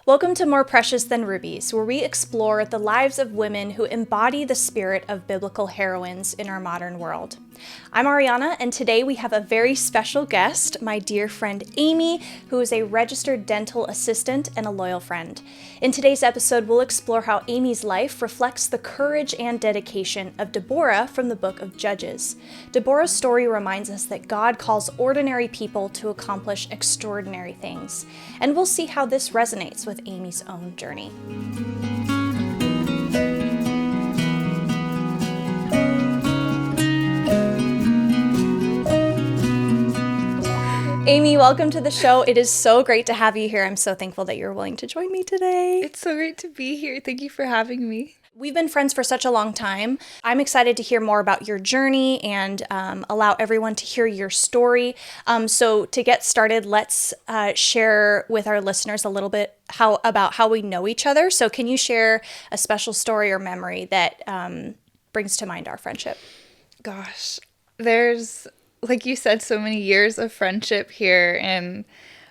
Welcome to More Precious Than Rubies, where we explore the lives of women who embody the spirit of biblical heroines in our modern world. I'm Ariana, and today we have a very special guest, my dear friend Amy, who is a registered dental assistant and a loyal friend. In today's episode, we'll explore how Amy's life reflects the courage and dedication of Deborah from the book of Judges. Deborah's story reminds us that God calls ordinary people to accomplish extraordinary things, and we'll see how this resonates with Amy's own journey. Amy, welcome to the show. It is so great to have you here. I'm so thankful that you're willing to join me today. It's so great to be here. Thank you for having me. We've been friends for such a long time. I'm excited to hear more about your journey and allow everyone to hear your story. So to get started, let's share with our listeners a little bit about how we know each other. So can you share a special story or memory that brings to mind our friendship? Gosh, there's, like you said, so many years of friendship here. And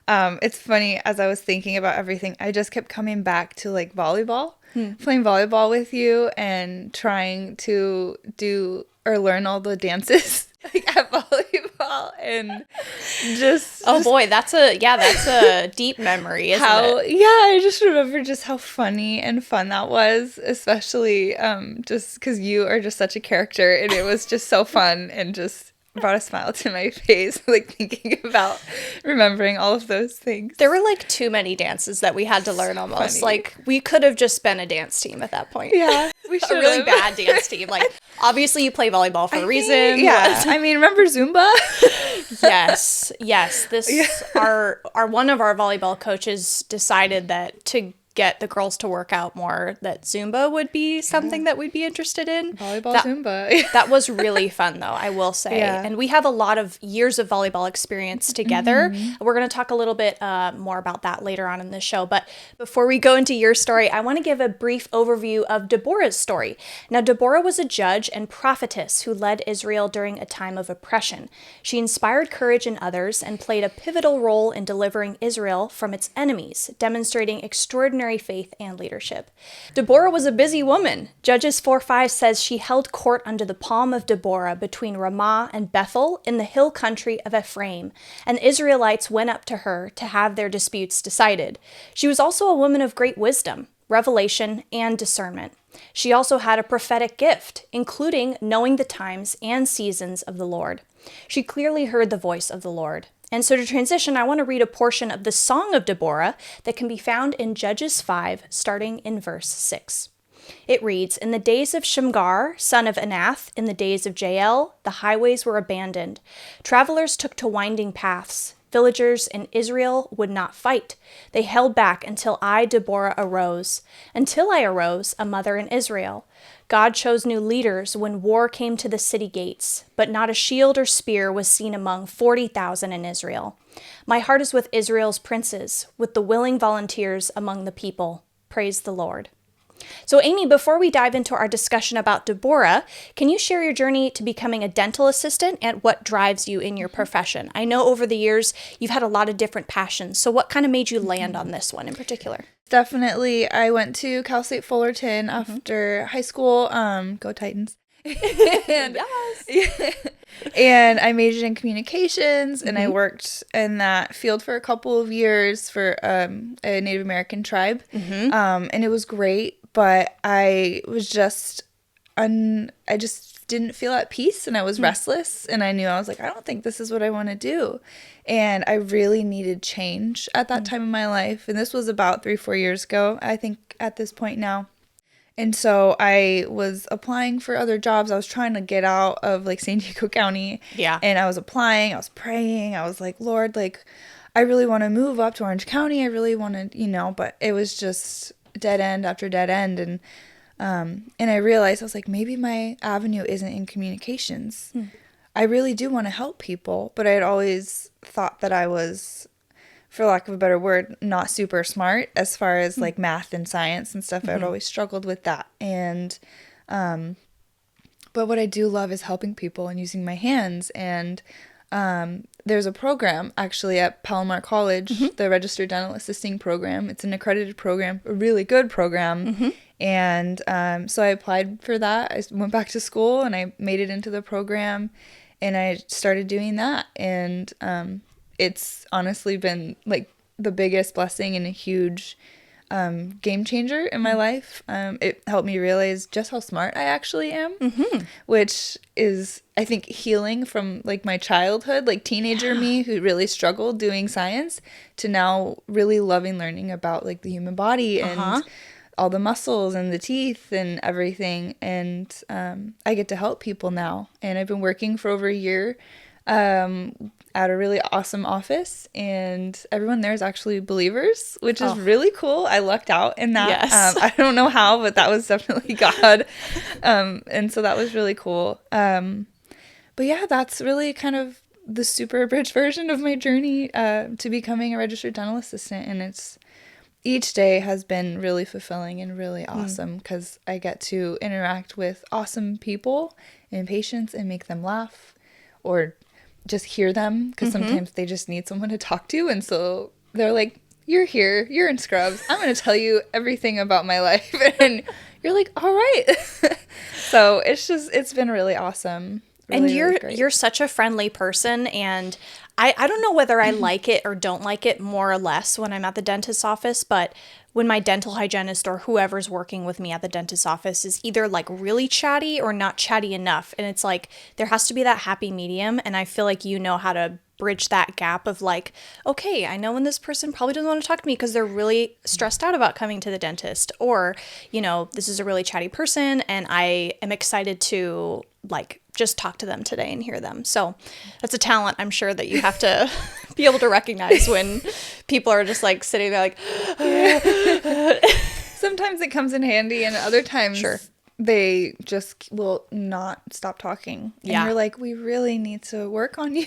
it's funny, as I was thinking about everything, I just kept coming back to like volleyball. Playing volleyball with you and trying to do or learn all the dances like at volleyball and just boy, that's a deep memory, isn't it? Yeah, I just remember just how funny and fun that was, especially just because you are just such a character, and it was just so fun and just brought a smile to my face, like thinking about remembering all of those things. There were like too many dances that we had to learn almost. Funny. Like we could have just been a dance team at that point. Yeah, we should A really bad dance team. Like obviously you play volleyball for a reason. Yeah, I mean, remember Zumba? Yes. Our one of our volleyball coaches decided that to get the girls to work out more, that Zumba would be something that we'd be interested in. Zumba. That was really fun though, I will say. Yeah. And we have a lot of years of volleyball experience together. Mm-hmm. We're going to talk a little bit more about that later on in the show. But before we go into your story, I want to give a brief overview of Deborah's story. Now, Deborah was a judge and prophetess who led Israel during a time of oppression. She inspired courage in others and played a pivotal role in delivering Israel from its enemies, demonstrating extraordinary faith and leadership. Deborah was a busy woman. Judges 4:5 says she held court under the palm of Deborah between Ramah and Bethel in the hill country of Ephraim, and the Israelites went up to her to have their disputes decided. She was also a woman of great wisdom, revelation, and discernment. She also had a prophetic gift, including knowing the times and seasons of the Lord. She clearly heard the voice of the Lord. And so to transition, I want to read a portion of the Song of Deborah that can be found in Judges 5, starting in verse 6. It reads, "In the days of Shamgar, son of Anath, in the days of Jael, the highways were abandoned. Travelers took to winding paths. Villagers in Israel would not fight. They held back until I, Deborah, arose. Until I arose, a mother in Israel. God chose new leaders when war came to the city gates, but not a shield or spear was seen among 40,000 in Israel. My heart is with Israel's princes, with the willing volunteers among the people. Praise the Lord." So Amy, before we dive into our discussion about Deborah, can you share your journey to becoming a dental assistant and what drives you in your profession? I know over the years you've had a lot of different passions, so what kind of made you land on this one in particular? Definitely. I went to Cal State Fullerton after high school. Go Titans. and, Yes. And I majored in communications, and I worked in that field for a couple of years for a Native American tribe. And it was great, but I was just I just didn't feel at peace, and I was restless, and I knew, I was like, I don't think this is what I want to do. And I really needed change at that time in my life. And this was about 3-4 years ago, I think, at this point now. And so I was applying for other jobs. I was trying to get out of like San Diego County. Yeah. And I was applying, I was praying. I was like, Lord, like, I really want to move up to Orange County. I really want to, but it was just dead end after dead end. And I realized, I was like, maybe my avenue isn't in communications. I really do want to help people, but I had always thought that I was, for lack of a better word, not super smart as far as like math and science and stuff. I'd always struggled with that. And, but what I do love is helping people and using my hands. And there's a program actually at Palomar College, the Registered Dental Assisting program. It's an accredited program, a really good program. And so I applied for that. I went back to school and I made it into the program and I started doing that. And it's honestly been like the biggest blessing and a huge game changer in my life. It helped me realize just how smart I actually am, which is, I think, healing from like my childhood, like teenager me who really struggled doing science to now really loving learning about like the human body and all the muscles and the teeth and everything. And I get to help people now. And I've been working for over a year at a really awesome office, and everyone there is actually believers, which is really cool. I lucked out in that. Yes. I don't know how, but that was definitely God. And so that was really cool. But yeah, that's really kind of the super abridged version of my journey to becoming a registered dental assistant. And it's each day has been really fulfilling and really awesome because I get to interact with awesome people and patients and make them laugh or just hear them, because sometimes they just need someone to talk to. And so they're like, you're here, you're in scrubs, I'm going to tell you everything about my life. And you're like, all right. So it's been really awesome. Really, And really you're such a friendly person, and I don't know whether I like it or don't like it more or less when I'm at the dentist's office, but when my dental hygienist or whoever's working with me at the dentist's office is either like really chatty or not chatty enough. And it's like there has to be that happy medium, and I feel like you know how to bridge that gap of like, okay, I know when this person probably doesn't want to talk to me because they're really stressed out about coming to the dentist, or, you know, this is a really chatty person and I am excited to like just talk to them today and hear them. So that's a talent I'm sure that you have to be able to recognize when people are just like sitting there like Sometimes it comes in handy, and other times they just will not stop talking. And you're like, we really need to work on you.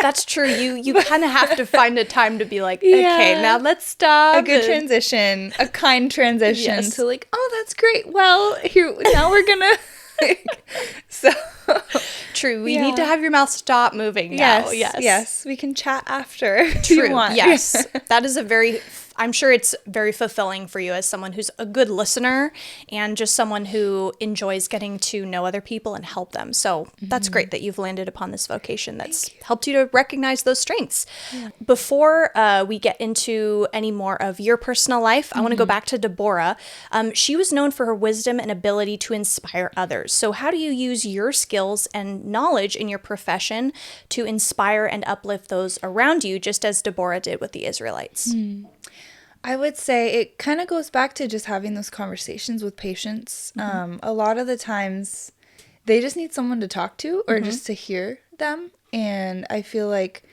That's true. You kind of have to find a time to be like, okay, now let's stop. A good transition, a kind transition to like, oh, that's great. Well, here now we're gonna. So true. We need to have your mouth stop moving now. Yes. We can chat after. True. You want. Yes. That is I'm sure it's very fulfilling for you as someone who's a good listener and just someone who enjoys getting to know other people and help them. So that's great that you've landed upon this vocation that's helped you to recognize those strengths. Yeah. Before we get into any more of your personal life, I want to go back to Deborah. She was known for her wisdom and ability to inspire others. So how do you use your skills and knowledge in your profession to inspire and uplift those around you, just as Deborah did with the Israelites? I would say it kind of goes back to just having those conversations with patients. A lot of the times they just need someone to talk to or just to hear them. And I feel like,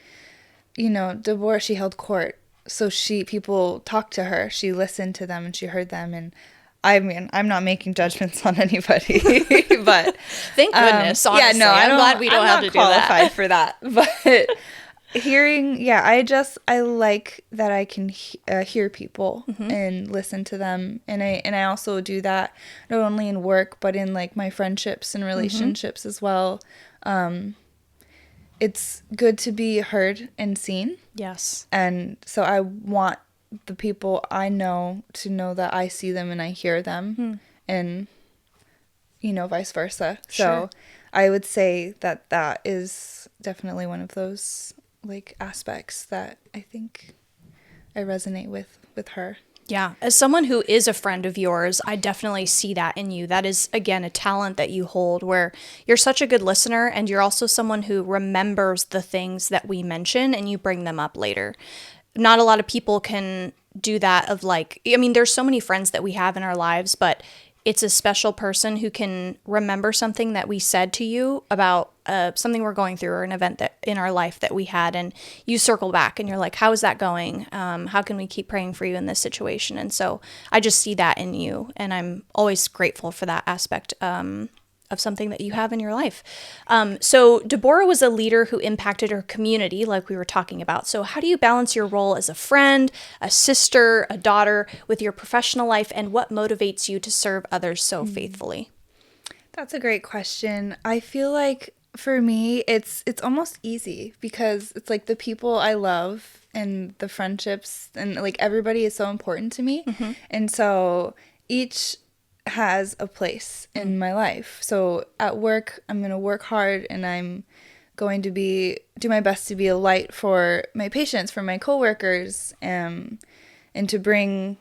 you know, Deborah, she held court. So people talked to her. She listened to them and she heard them. And I mean, I'm not making judgments on anybody, but thank goodness. Honestly, I'm glad we don't have to do that. I'm not qualified for that, but hearing, I like that I can hear people and listen to them, and I also do that not only in work but in like my friendships and relationships as well. It's good to be heard and seen. Yes. And so I want the people I know to know that I see them and I hear them, and you know, vice versa. So I would say that is definitely one of those like aspects that I think I resonate with her. Yeah. As someone who is a friend of yours, I definitely see that in you. That is, again, a talent that you hold where you're such a good listener and you're also someone who remembers the things that we mention and you bring them up later. Not a lot of people can do that of like, I mean, there's so many friends that we have in our lives, but it's a special person who can remember something that we said to you about something we're going through or an event that in our life that we had, and you circle back and you're like, how is that going? How can we keep praying for you in this situation? And so I just see that in you, and I'm always grateful for that aspect of something that you have in your life. So Deborah was a leader who impacted her community, like we were talking about. So how do you balance your role as a friend, a sister, a daughter with your professional life, and what motivates you to serve others so faithfully? That's a great question. I feel like for me, it's almost easy because it's like the people I love and the friendships and like everybody is so important to me. And so each has a place in my life. So at work, I'm going to work hard and I'm going to do my best to be a light for my patients, for my coworkers, and to bring,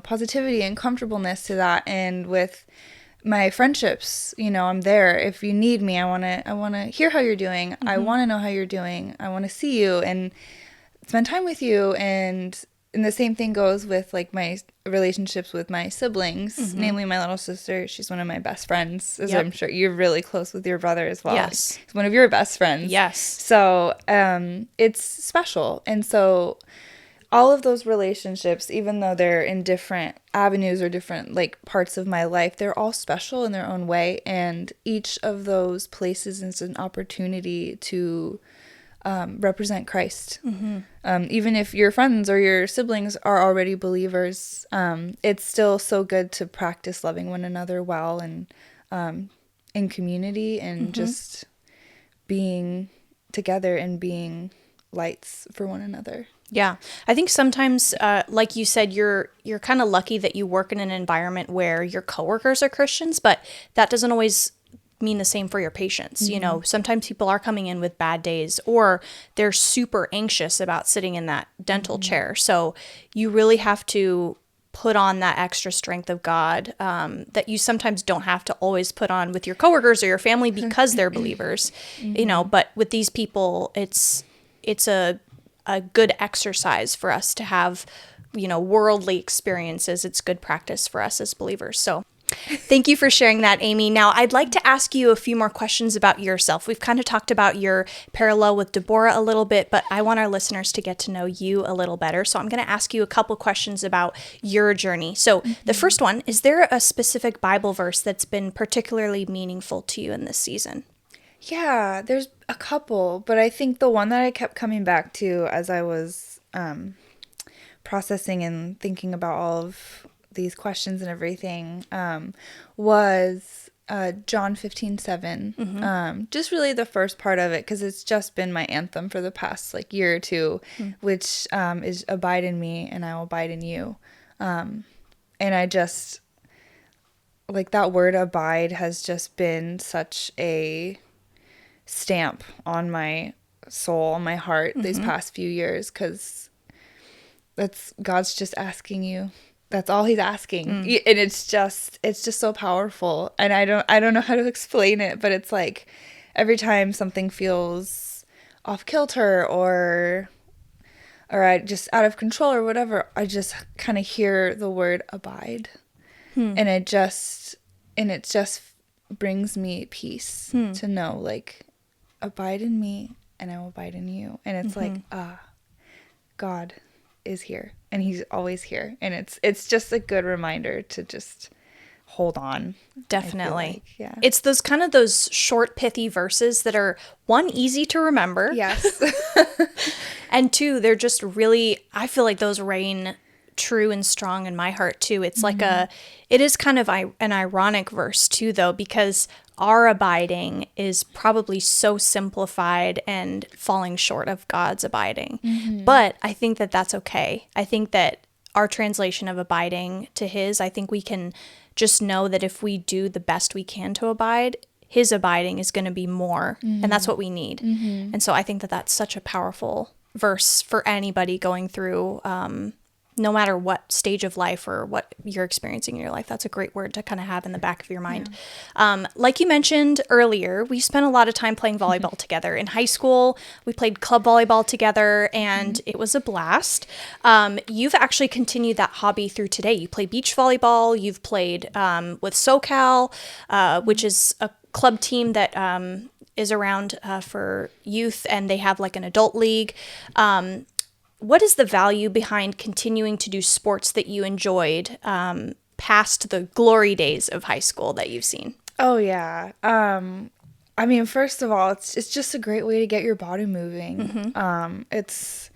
positivity and comfortableness to that. And with my friendships, I'm there. If you need me, I want to hear how you're doing. I want to know how you're doing. I want to see you and spend time with you. And the same thing goes with like my relationships with my siblings, namely my little sister. She's one of my best friends, as I'm sure you're really close with your brother as well. Yes. He's one of your best friends. Yes. So it's special. And so all of those relationships, even though they're in different avenues or different like parts of my life, they're all special in their own way. And each of those places is an opportunity to represent Christ. Even if your friends or your siblings are already believers, it's still so good to practice loving one another well and in community and just being together and being lights for one another. Yeah. I think sometimes, like you said, you're kind of lucky that you work in an environment where your coworkers are Christians, but that doesn't always mean the same for your patients. Sometimes people are coming in with bad days or they're super anxious about sitting in that dental chair. So you really have to put on that extra strength of God that you sometimes don't have to always put on with your coworkers or your family because they're believers, but with these people, it's a good exercise for us to have, worldly experiences. It's good practice for us as believers. So thank you for sharing that, Amy. Now, I'd like to ask you a few more questions about yourself. We've kind of talked about your parallel with Deborah a little bit, but I want our listeners to get to know you a little better. So I'm going to ask you a couple questions about your journey. So the first one, is there a specific Bible verse that's been particularly meaningful to you in this season? Yeah, there's a couple, but I think the one that I kept coming back to as I was processing and thinking about all of these questions and everything was John 15:7. Just really the first part of it, because it's just been my anthem for the past year or two, which is abide in me and I will abide in you. And I just that word abide has just been such a stamp on my soul, on my heart these past few years, because God's just asking you. That's all he's asking. And it's just so powerful. And I don't know how to explain it, but it's like every time something feels off kilter or I just out of control or whatever, I just kind of hear the word abide. And it just brings me peace to know abide in me and I will abide in you. And it's God is here and he's always here. And it's just a good reminder to just hold on. Definitely. Yeah. It's those short, pithy verses that are, one, easy to remember. Yes. And two, they're just really, I feel like those reign true and strong in my heart too. It's it is kind of an ironic verse too, though, because our abiding is probably so simplified and falling short of God's abiding. But I think that that's okay. I think that our translation of abiding to his, I think we can just know that if we do the best we can to abide, his abiding is going to be more. And that's what we need. And so I think that that's such a powerful verse for anybody going through no matter what stage of life or what you're experiencing in your life. That's a great word to kind of have in the back of your mind. Yeah. Like you mentioned earlier, we spent a lot of time playing volleyball together. In high school, we played club volleyball together, and it was a blast. You've actually continued that hobby through today. You play beach volleyball. You've played with SoCal, which is a club team that is around for youth, and they have an adult league. What is the value behind continuing to do sports that you enjoyed past the glory days of high school that you've seen? Oh, yeah. I mean, first of all, it's just a great way to get your body moving. It's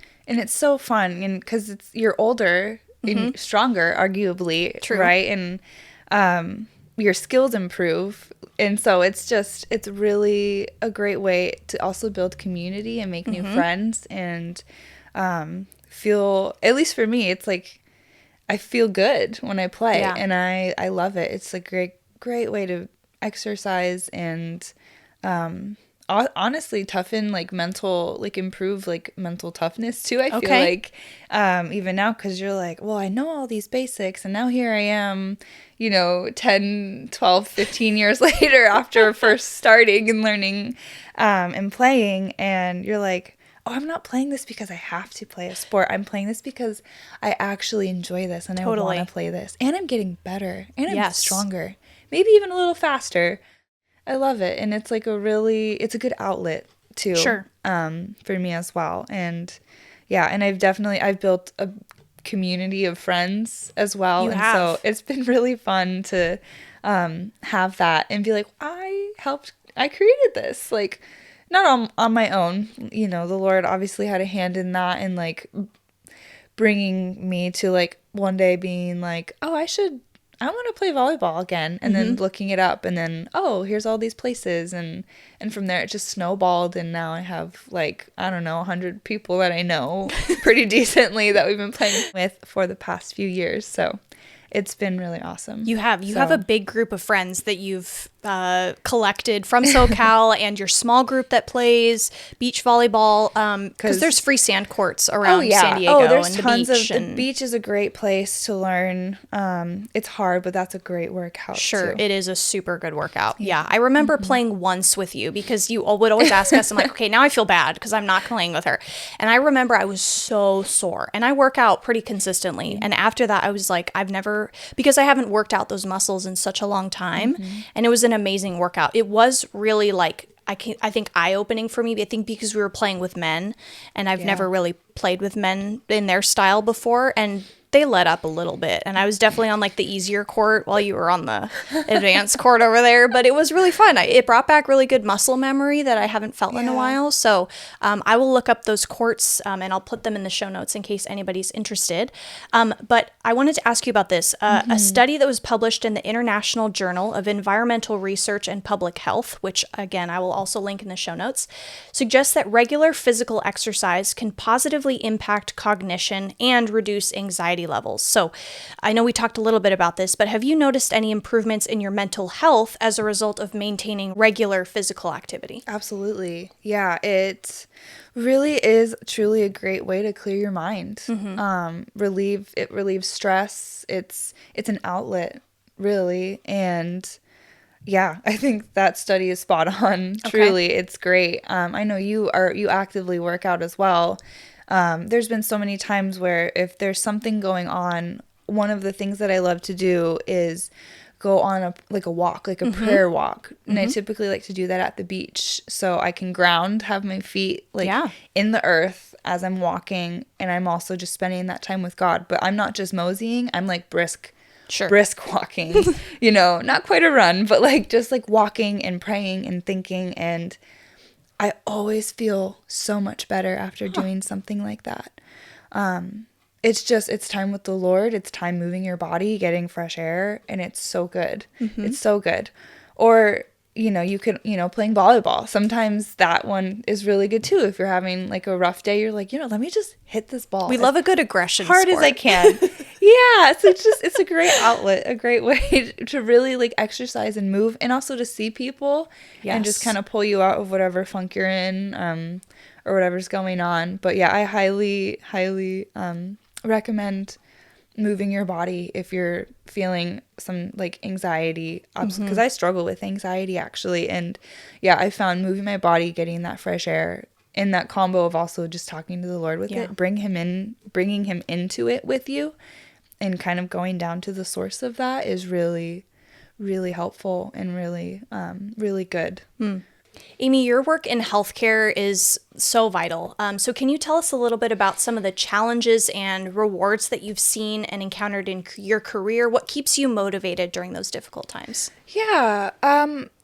so fun, and because you're older and stronger, arguably, True. right? And your skills improve. And so it's really a great way to also build community and make new friends and feel, at least for me, it's like I feel good when I play and I love it. It's a great way to exercise and honestly toughen like mental, like improve like mental toughness too. I feel like even now, because you're like, well, I know all these basics and now here I am, 10, 12, 15 years later after first starting and learning and playing, and you're like, oh, I'm not playing this because I have to play a sport. I'm playing this because I actually enjoy this and I want to play this. And I'm getting better and I'm stronger, maybe even a little faster. I love it. And it's like it's a good outlet too. Sure. For me as well. And yeah, and I've built a community of friends as well. So it's been really fun to have that and be like, I created this. Like, not on my own, the Lord obviously had a hand in that and like bringing me to like one day being like, oh, I want to play volleyball again. And then looking it up and then, oh, here's all these places. And from there it just snowballed. And now I have like, I don't know, 100 people that I know pretty decently that we've been playing with for the past few years. So it's been really awesome. You have a big group of friends that you've collected from SoCal and your small group that plays beach volleyball because there's free sand courts around San Diego. There's and tons the beach. The beach is a great place to learn. It's hard, but that's a great workout. Sure, too. It is a super good workout. Yeah, I remember playing once with you because you would always ask us, I'm like, okay, now I feel bad because I'm not playing with her. And I remember I was so sore and I work out pretty consistently. And after that, I was like, because I haven't worked out those muscles in such a long time. And it was an amazing workout. It was really like, I think eye-opening for me. I think because we were playing with men and I've never really played with men in their style before. And they let up a little bit. And I was definitely on like the easier court while you were on the advanced court over there. But it was really fun. It brought back really good muscle memory that I haven't felt in a while. So I will look up those courts and I'll put them in the show notes in case anybody's interested. But I wanted to ask you about this. A study that was published in the International Journal of Environmental Research and Public Health, which again, I will also link in the show notes, suggests that regular physical exercise can positively impact cognition and reduce anxiety levels. So I know we talked a little bit about this, but have you noticed any improvements in your mental health as a result of maintaining regular physical activity? Absolutely. Yeah, it really is truly a great way to clear your mind. It relieves stress. It's an outlet, really. And yeah, I think that study is spot on. Truly, it's great. I know you actively work out as well. There's been so many times where if there's something going on, one of the things that I love to do is go on a walk, like a prayer walk. And I typically like to do that at the beach so I can ground, have my feet in the earth as I'm walking. And I'm also just spending that time with God. But I'm not just moseying. I'm like brisk walking, not quite a run, but like just like walking and praying and thinking. And I always feel so much better after doing something like that. It's time with the Lord. It's time moving your body, getting fresh air, and it's so good. It's so good. Or, you could, playing volleyball. Sometimes that one is really good too. If you're having like a rough day, you're like, let me just hit this ball. We love a good aggression hard sport. As I can. Yeah, so it's a great outlet, a great way to really like exercise and move, and also to see people and just kind of pull you out of whatever funk you're in, or whatever's going on. But yeah, I highly, highly recommend moving your body if you're feeling some like anxiety, because I struggle with anxiety actually. And yeah, I found moving my body, getting that fresh air, and that combo of also just talking to the Lord with it, bringing him into it with you, and kind of going down to the source of that is really, really helpful and really, really good. Amy, your work in healthcare is so vital. So can you tell us a little bit about some of the challenges and rewards that you've seen and encountered in your career? What keeps you motivated during those difficult times? Yeah,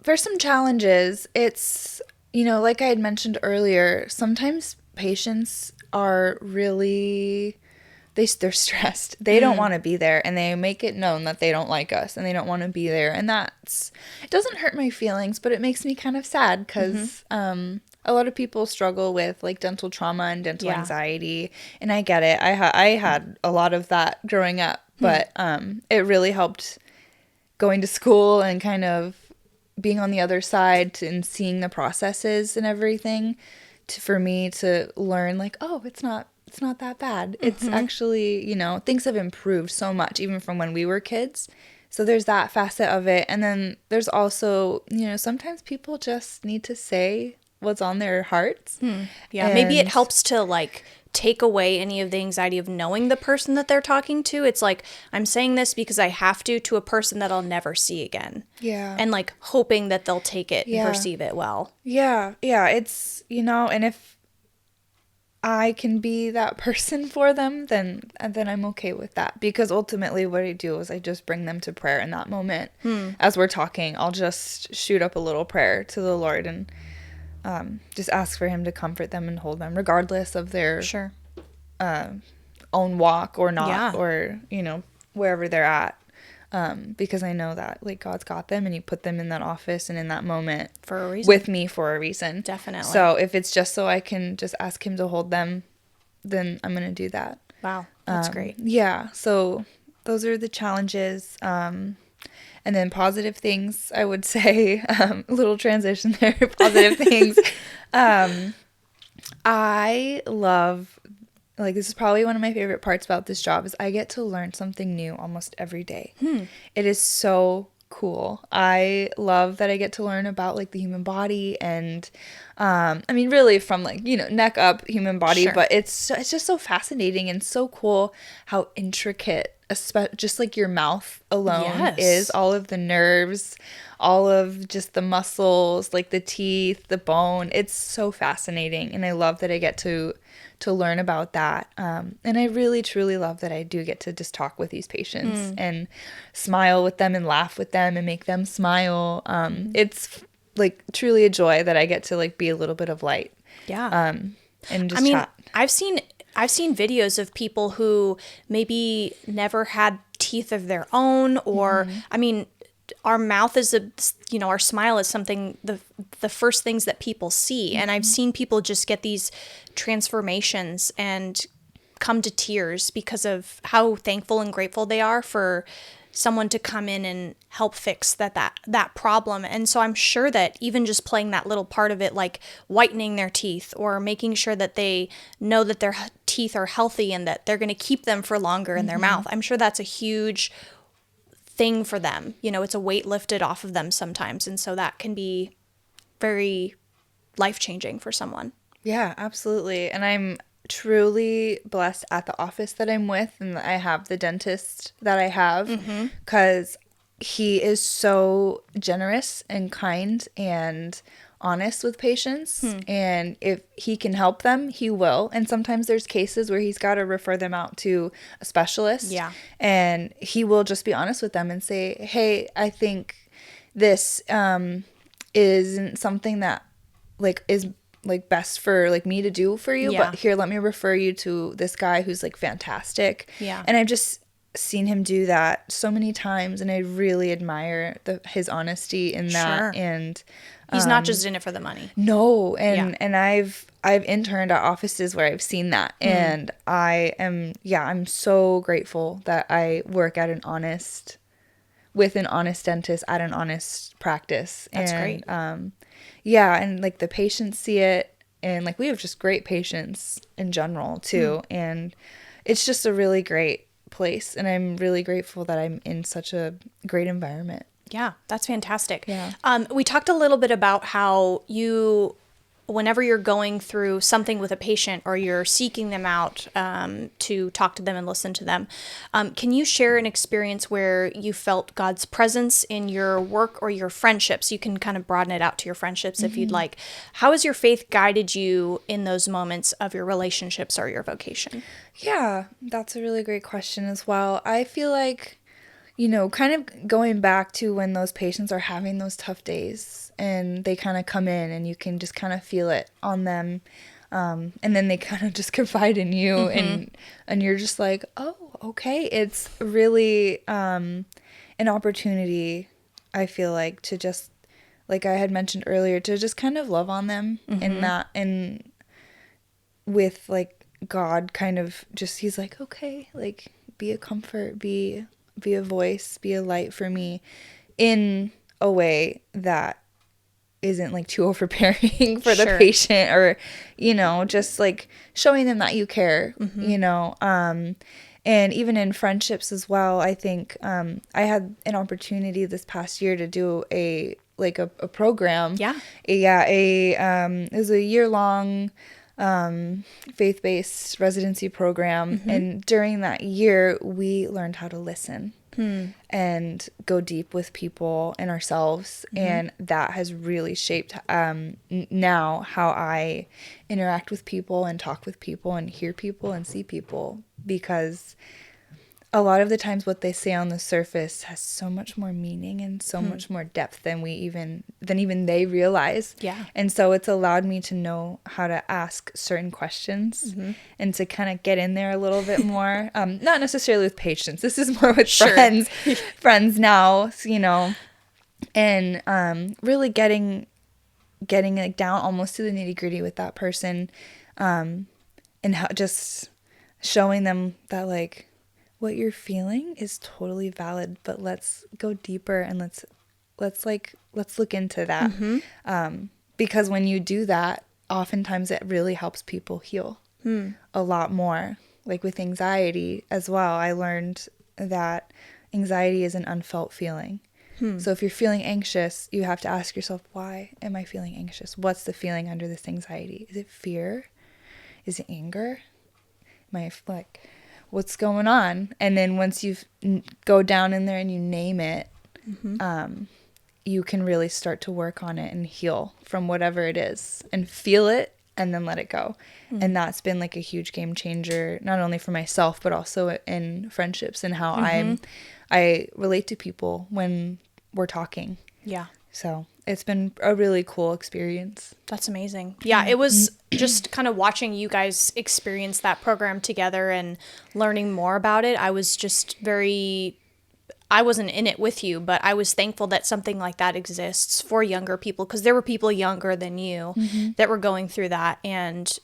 for some challenges, it's, like I had mentioned earlier, sometimes patients are really they're stressed. They don't want to be there, and they make it known that they don't like us and they don't want to be there. And it doesn't hurt my feelings, but it makes me kind of sad because a lot of people struggle with like dental trauma and dental anxiety, and I get it. I had a lot of that growing up, but it really helped going to school and kind of being on the other side and seeing the processes and everything for me to learn like, oh, it's not that bad. It's actually, things have improved so much even from when we were kids. So there's that facet of it. And then there's also, sometimes people just need to say what's on their hearts. Yeah, maybe it helps to like take away any of the anxiety of knowing the person that they're talking to. It's like, I'm saying this because I have to a person that I'll never see again. Yeah. And like hoping that they'll take it and perceive it well. Yeah. Yeah. It's, and if I can be that person for them, then I'm okay with that. Because ultimately what I do is I just bring them to prayer in that moment. As we're talking, I'll just shoot up a little prayer to the Lord and just ask for him to comfort them and hold them regardless of their own walk or not, or, wherever they're at. Because I know that like God's got them and he put them in that office and in that moment for a reason, with me for a reason. Definitely. So if it's just so I can just ask him to hold them, then I'm going to do that. Wow. That's great. Yeah. So those are the challenges. And then positive things, I would say, little transition there, positive things. I love, like, this is probably one of my favorite parts about this job is I get to learn something new almost every day. It is so cool. I love that I get to learn about like the human body and, really from like, neck up human body, but it's just so fascinating and so cool how intricate just like your mouth alone is, all of the nerves, all of just the muscles, like the teeth, the bone. It's so fascinating, and I love that I get to learn about that. And I really truly love that I do get to just talk with these patients and smile with them and laugh with them and make them smile. It's like truly a joy that I get to like be a little bit of light. And just chat. I've seen videos of people who maybe never had teeth of their own, or our mouth is our smile is something, the first things that people see. And I've seen people just get these transformations and come to tears because of how thankful and grateful they are for someone to come in and help fix that problem. And so I'm sure that even just playing that little part of it, like whitening their teeth or making sure that they know that their teeth are healthy and that they're going to keep them for longer in their mouth, I'm sure that's a huge thing for them. It's a weight lifted off of them sometimes. And so that can be very life-changing for someone. Yeah, absolutely. And I'm truly blessed at the office that I'm with, and I have the dentist that I have, because he is so generous and kind and honest with patients. And if he can help them, he will. And sometimes there's cases where he's got to refer them out to a specialist. And he will just be honest with them and say, hey, I think this isn't something that like is like best for like me to do for you, but here, let me refer you to this guy who's like fantastic. And I've just seen him do that so many times, and I really admire his honesty in that. And he's not just in it for the money. No. And I've interned at offices where I've seen that, and I'm so grateful that I work at with an honest dentist at an honest practice. That's great. And like the patients see it, and like we have just great patients in general too. And it's just a really great place, and I'm really grateful that I'm in such a great environment. Yeah, that's fantastic. Yeah. We talked a little bit about how whenever you're going through something with a patient or you're seeking them out to talk to them and listen to them, can you share an experience where you felt God's presence in your work or your friendships? You can kind of broaden it out to your friendships if you'd like. How has your faith guided you in those moments of your relationships or your vocation? Yeah, that's a really great question as well. I feel like, kind of going back to when those patients are having those tough days and they kind of come in and you can just kind of feel it on them. And then they kind of just confide in you, and you're just like, oh, okay. It's really an opportunity, I feel like, to just, like I had mentioned earlier, to just kind of love on them, and with like God kind of just, he's like, okay, like, be a comfort, be a voice, be a light for me in a way that isn't like too overbearing for the patient, or, just like showing them that you care, and even in friendships as well. I think I had an opportunity this past year to do a program. It was a year-long faith-based residency program, and during that year we learned how to listen and go deep with people and ourselves, and that has really shaped now how I interact with people and talk with people and hear people and see people, because a lot of the times what they say on the surface has so much more meaning and so much more depth than even they realize. Yeah. And so it's allowed me to know how to ask certain questions and to kind of get in there a little bit more. Not necessarily with patients. This is more with friends now, and really getting like down almost to the nitty-gritty with that person, and how just showing them that, like, what you're feeling is totally valid, but let's go deeper and let's look into that. Because when you do that, oftentimes it really helps people heal a lot more. Like with anxiety as well, I learned that anxiety is an unfelt feeling. So if you're feeling anxious, you have to ask yourself, why am I feeling anxious? What's the feeling under this anxiety? Is it fear? Is it anger? Am I like, what's going on? And then once you go down in there and you name it, you can really start to work on it and heal from whatever it is, and feel it and then let it go. And that's been like a huge game changer, not only for myself, but also in friendships and how I relate to people when we're talking. Yeah. So it's been a really cool experience. That's amazing. Yeah, it was just kind of watching you guys experience that program together and learning more about it. I was just I wasn't in it with you, but I was thankful that something like that exists for younger people, because there were people younger than you that were going through that, and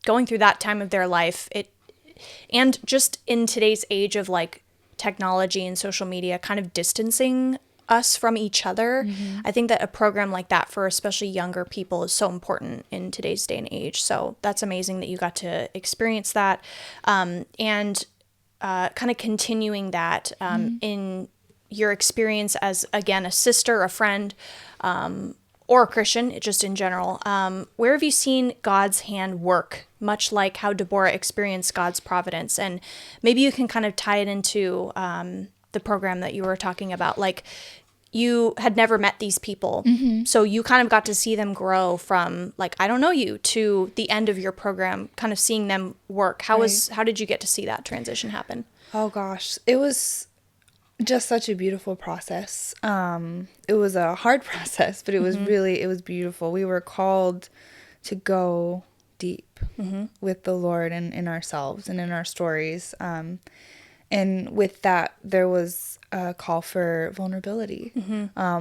going through that time of their life. And just in today's age of like technology and social media kind of distancing us from each other, I think that a program like that for especially younger people is so important in today's day and age. So that's amazing that you got to experience that, and kind of continuing that in your experience as, again, a sister, a friend, or a Christian, just in general. Where have you seen God's hand work, much like how Deborah experienced God's providence? And maybe you can kind of tie it into the program that you were talking about. Like, you had never met these people, so you kind of got to see them grow from, like, I don't know you, to the end of your program, kind of seeing them work. How did you get to see that transition happen? Oh gosh, it was just such a beautiful process. It was a hard process, but it was it was beautiful. We were called to go deep with the Lord and in ourselves and in our stories. And with that, there was a call for vulnerability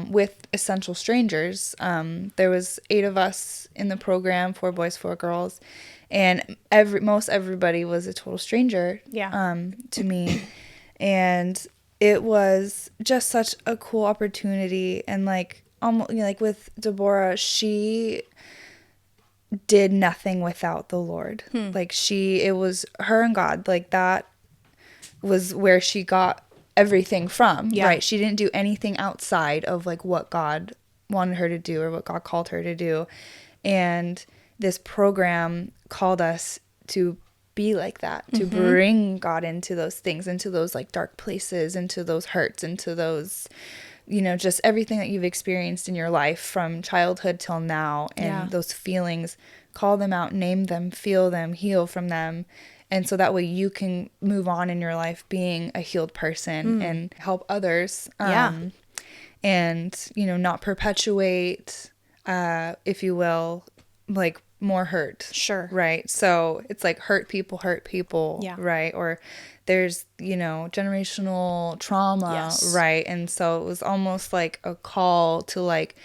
with essential strangers. There was 8 of us in the program, 4 boys, 4 girls, and most everybody was a total stranger to me. And it was just such a cool opportunity. And like, almost, like with Deborah, she did nothing without the Lord. Like it was her and God. Like that was where she got everything from, right? She didn't do anything outside of like what God wanted her to do or what God called her to do. And this program called us to be like that, to bring God into those things, into those like dark places, into those hurts, into those, just everything that you've experienced in your life from childhood till now, and those feelings, call them out, name them, feel them, heal from them. And so that way you can move on in your life being a healed person and help others. And, not perpetuate, if you will, like more hurt. Sure. Right. So it's like hurt people, Yeah. right? Or there's, generational trauma, Yes. right? And so it was almost like a call to like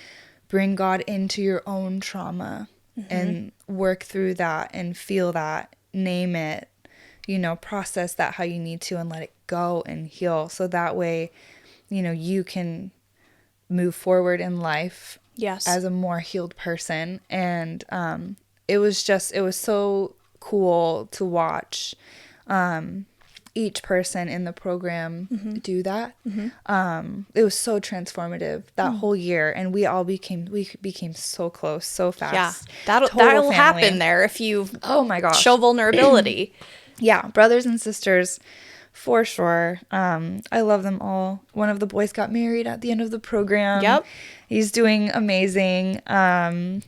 bring God into your own trauma and work through that and feel that, name it, process that how you need to and let it go and heal. So that way, you can move forward in life Yes. as a more healed person. And it was so cool to watch each person in the program do that. It was so transformative that whole year, and we became so close so fast. Yeah, that'll family. happen there if you show vulnerability. Yeah, brothers and sisters, for sure. I love them all. One of the boys got married at the end of the program. Yep. He's doing amazing.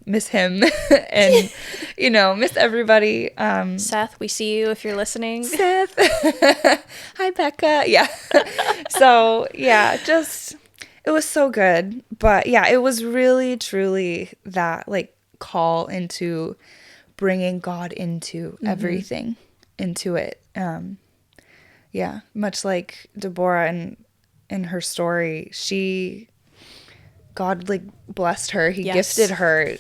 Miss him and, miss everybody. Seth, we see you if you're listening. Seth. Hi, Becca. Yeah. So, yeah, it was so good. But, yeah, it was really, truly that, like, call into bringing God into everything, into it. Yeah, much like Deborah in her story, God like blessed her. He gifted her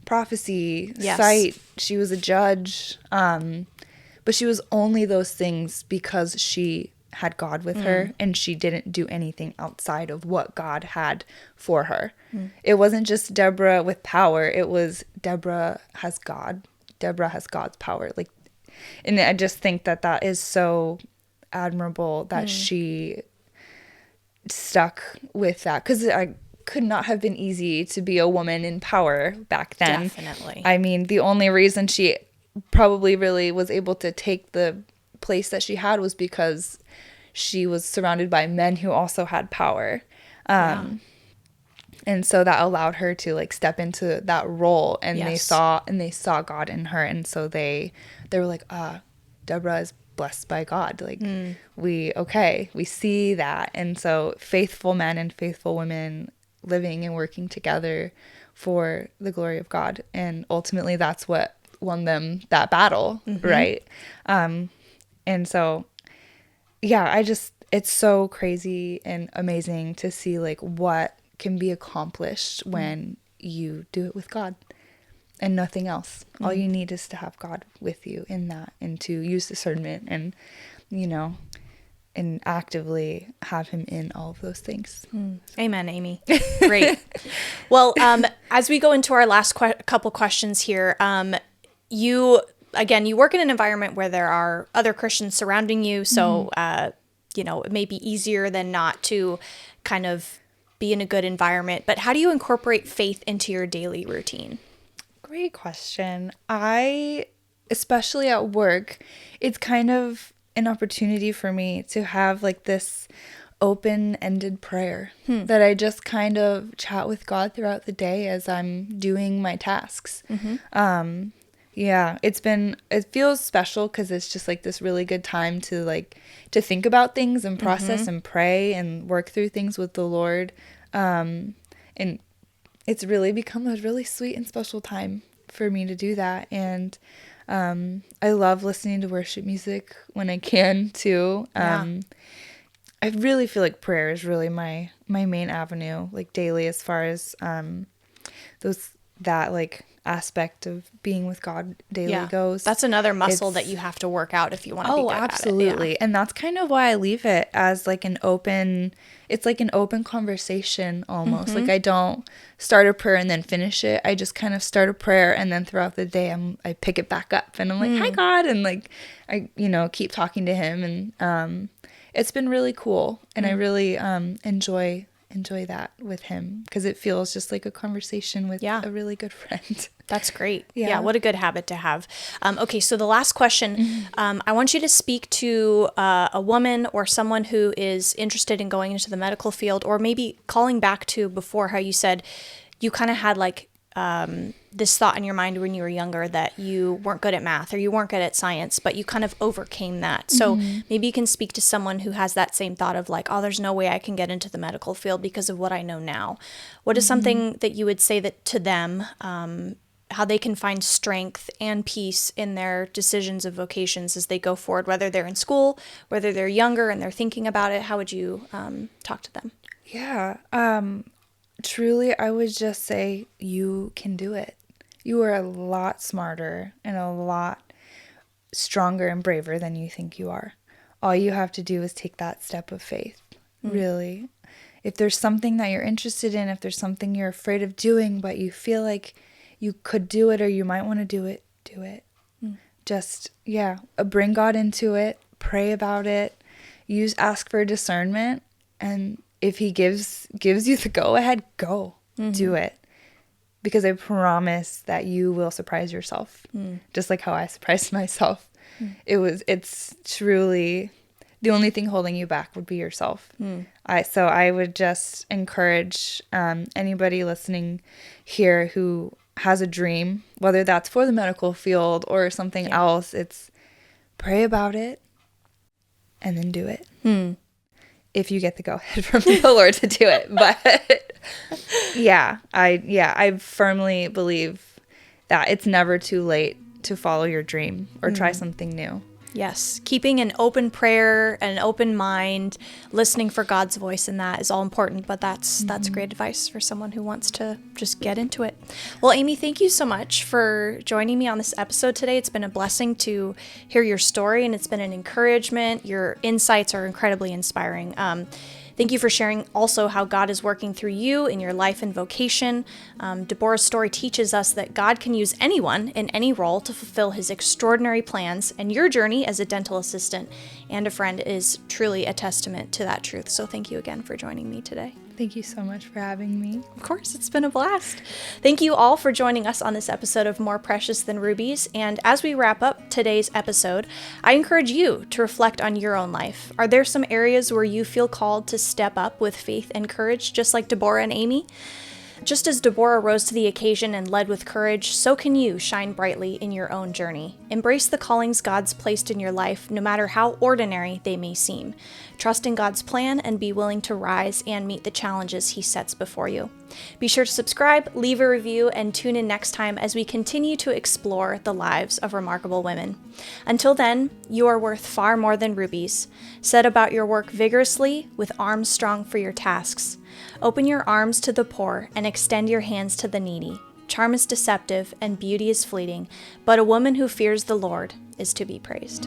prophecy, sight. She was a judge. But she was only those things because she had God with her, and she didn't do anything outside of what God had for her. It wasn't just Deborah with power. It was Deborah has God. Deborah has God's power. Like, and I just think that is so admirable that she stuck with that, because it could not have been easy to be a woman in power back then. Definitely. I mean, the only reason she probably really was able to take the place that she had was because she was surrounded by men who also had power. And so that allowed her to like step into that role, and they saw God in her, and so they were like, Deborah is blessed by God. Like we see that. And so faithful men and faithful women living and working together for the glory of God, and ultimately that's what won them that battle, right? And so it's so crazy and amazing to see like what can be accomplished when you do it with God and nothing else. All you need is to have God with you in that, and to use discernment and, and actively have him in all of those things. Amen, Amy. Great. Well, as we go into our last couple questions here, you work in an environment where there are other Christians surrounding you. So, it may be easier than not to kind of be in a good environment. But how do you incorporate faith into your daily routine? Great question. Especially at work, it's kind of an opportunity for me to have like this open-ended prayer that I just kind of chat with God throughout the day as I'm doing my tasks. It feels special because it's just like this really good time to think about things and process and pray and work through things with the Lord. And it's really become a really sweet and special time for me to do that. And I love listening to worship music when I can too. I really feel like prayer is really my main avenue, like daily, as far as that aspect of being with God daily goes. That's another muscle that you have to work out if you want to be good absolutely. at it. And that's kind of why I leave it as like an open conversation almost. Like I don't start a prayer and then finish it. I just kind of start a prayer, and then throughout the day I pick it back up, and I'm like, hi God, and like I keep talking to him, and it's been really cool, and I really enjoy that with him, because it feels just like a conversation with a really good friend. That's great. Yeah, what a good habit to have. Okay, so the last question, I want you to speak to a woman or someone who is interested in going into the medical field, or maybe calling back to before how you said you kind of had this thought in your mind when you were younger that you weren't good at math or you weren't good at science, but you kind of overcame that. So maybe you can speak to someone who has that same thought of like, oh, there's no way I can get into the medical field because of what I know now. What is something that you would say that to them how they can find strength and peace in their decisions of vocations as they go forward, whether they're in school, whether they're younger and they're thinking about it. How would you talk to them? Yeah. Truly, I would just say you can do it. You are a lot smarter and a lot stronger and braver than you think you are. All you have to do is take that step of faith, really. If there's something that you're interested in, if there's something you're afraid of doing, but you feel like you could do it or you might want to do it, do it. Just, bring God into it, pray about it, ask for discernment, and if he gives you the go ahead, go. Do it. Because I promise that you will surprise yourself. Just like how I surprised myself. It's truly the only thing holding you back would be yourself. So I would just encourage anybody listening here who has a dream, whether that's for the medical field or something else, it's pray about it and then do it. If you get the go ahead from the Lord to do it. But I firmly believe that it's never too late to follow your dream or try something new. Yes. Keeping an open prayer, an open mind, listening for God's voice in that is all important, but that's great advice for someone who wants to just get into it. Well, Amy, thank you so much for joining me on this episode today. It's been a blessing to hear your story, and it's been an encouragement. Your insights are incredibly inspiring. Thank you for sharing also how God is working through you in your life and vocation. Deborah's story teaches us that God can use anyone in any role to fulfill his extraordinary plans, and your journey as a dental assistant and a friend is truly a testament to that truth. So thank you again for joining me today. Thank you so much for having me. Of course, it's been a blast. Thank you all for joining us on this episode of More Precious Than Rubies. And as we wrap up today's episode, I encourage you to reflect on your own life. Are there some areas where you feel called to step up with faith and courage, just like Deborah and Amy? Just as Deborah rose to the occasion and led with courage, so can you shine brightly in your own journey. Embrace the callings God's placed in your life, no matter how ordinary they may seem. Trust in God's plan and be willing to rise and meet the challenges he sets before you. Be sure to subscribe, leave a review, and tune in next time as we continue to explore the lives of remarkable women. Until then, you are worth far more than rubies. Set about your work vigorously, with arms strong for your tasks. Open your arms to the poor and extend your hands to the needy. Charm is deceptive and beauty is fleeting, but a woman who fears the Lord is to be praised.